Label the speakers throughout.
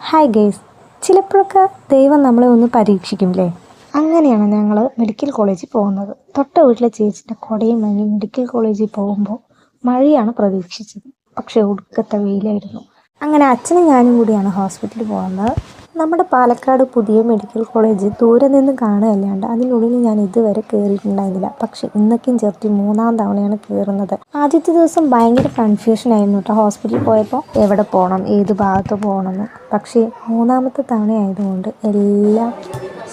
Speaker 1: Hi guys, ചിലപ്പോഴൊക്കെ ദൈവം നമ്മളെ ഒന്ന് പരീക്ഷിക്കുമല്ലേ? അങ്ങനെയാണ് ഞങ്ങൾ മെഡിക്കൽ കോളേജിൽ പോകുന്നത്. തൊട്ട വീട്ടിലെ ചേച്ചിൻ്റെ കുടയും വാങ്ങി മെഡിക്കൽ കോളേജിൽ പോകുമ്പോൾ മഴയാണ് പ്രതീക്ഷിച്ചത്. പക്ഷേ ഒടുക്കത്തെ വെയിലായിരുന്നു. അങ്ങനെ അച്ഛനും ഞാനും കൂടിയാണ് ഹോസ്പിറ്റലിൽ പോകുന്നത്. നമ്മുടെ പാലക്കാട് പുതിയ മെഡിക്കൽ കോളേജ് ദൂരെ നിന്ന് കാണുകയല്ലാണ്ട് അതിനുള്ളിൽ ഞാൻ ഇതുവരെ കയറിയിട്ടുണ്ടായിരുന്നില്ല. പക്ഷെ ഇന്നൊക്കെയും ചേർത്തി 3-ാം തവണയാണ് കയറുന്നത്. ആദ്യത്തെ ദിവസം ഭയങ്കര കൺഫ്യൂഷൻ ആയിരുന്നു കേട്ടോ. ഹോസ്പിറ്റലിൽ പോയപ്പോൾ എവിടെ പോകണം, ഏത് ഭാഗത്ത് പോകണമെന്ന്. പക്ഷേ 3-ാമത്തെ തവണ ആയതുകൊണ്ട് എല്ലാം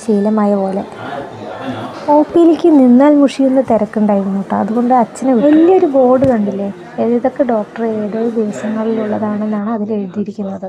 Speaker 1: ശീലമായ പോലെ. OPയിലേക്ക് നിന്നാൽ മുഷിയുന്ന തിരക്കുണ്ടായിരുന്നു കേട്ടോ. അതുകൊണ്ട് അച്ഛന് വലിയൊരു ബോർഡ് കണ്ടില്ലേ, ഏതൊക്കെ ഡോക്ടർ ഏതോ ദിവസങ്ങളിലുള്ളതാണെന്നാണ് അതിൽ എഴുതിയിരിക്കുന്നത്.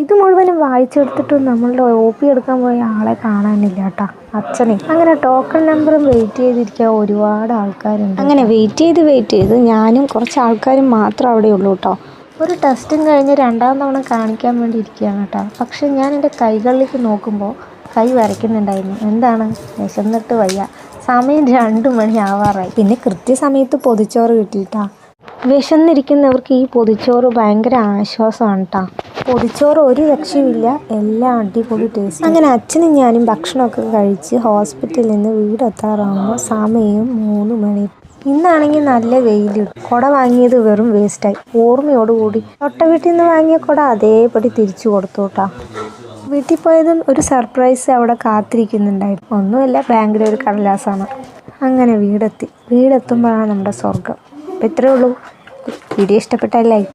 Speaker 1: ഇത് മുഴുവനും വായിച്ചെടുത്തിട്ടും നമ്മളുടെ OP എടുക്കാൻ പോയ ആളെ കാണാനില്ല കേട്ടോ, അച്ഛനെ. അങ്ങനെ ടോക്കൺ നമ്പറും വെയിറ്റ് ചെയ്തിരിക്കാൻ ഒരുപാട് ആൾക്കാരുണ്ട്. അങ്ങനെ വെയിറ്റ് ചെയ്ത് ഞാനും കുറച്ച് ആൾക്കാരും മാത്രം അവിടെ ഉള്ളൂ കേട്ടോ. ഒരു ടെസ്റ്റും കഴിഞ്ഞ് 2-ാം തവണ കാണിക്കാൻ വേണ്ടി ഇരിക്കുകയാണ് കേട്ടോ. പക്ഷെ ഞാൻ എൻ്റെ കൈകളിലേക്ക് നോക്കുമ്പോൾ കൈ വരയ്ക്കുന്നുണ്ടായിരുന്നു. എന്താണ്, വിശന്നിട്ട് വയ്യ. സമയം 2 മണി ആവാറായി. പിന്നെ കൃത്യസമയത്ത് പൊതിച്ചോറ് കിട്ടിയിട്ടാ. വിശന്നിരിക്കുന്നവർക്ക് ഈ പൊതിച്ചോറ് ഭയങ്കര ആശ്വാസമാണ് കേട്ടോ. പൊതിച്ചോറ് ഒരു രക്ഷയുമില്ല, എല്ലാം അടിപൊളി ടേസ്റ്റ്. അങ്ങനെ അച്ഛനും ഞാനും ഭക്ഷണമൊക്കെ കഴിച്ച് ഹോസ്പിറ്റലിൽ നിന്ന് വീടെത്താറാകുമ്പോൾ സമയം 3 മണി. ഇന്നാണെങ്കിൽ നല്ല വെയിൽ. കുട വാങ്ങിയത് വെറും വേസ്റ്റായി. ഓർമ്മയോടുകൂടി തൊട്ട വീട്ടിൽ നിന്ന് വാങ്ങിയ കുട അതേപടി തിരിച്ചു കൊടുത്തു കേട്ടോ. വീട്ടിൽ പോയതും ഒരു സർപ്രൈസ് അവിടെ കാത്തിരിക്കുന്നുണ്ടായിരുന്നു. ഒന്നുമില്ല, ബാങ്കിലെ ഒരു കടലാസാണ്. അങ്ങനെ വീടെത്തുമ്പോഴാണ് നമ്മുടെ സ്വർഗം. അപ്പോൾ ഇത്രയേ ഉള്ളൂ. വീഡിയോ ഇഷ്ടപ്പെട്ടാൽ ലൈക്ക്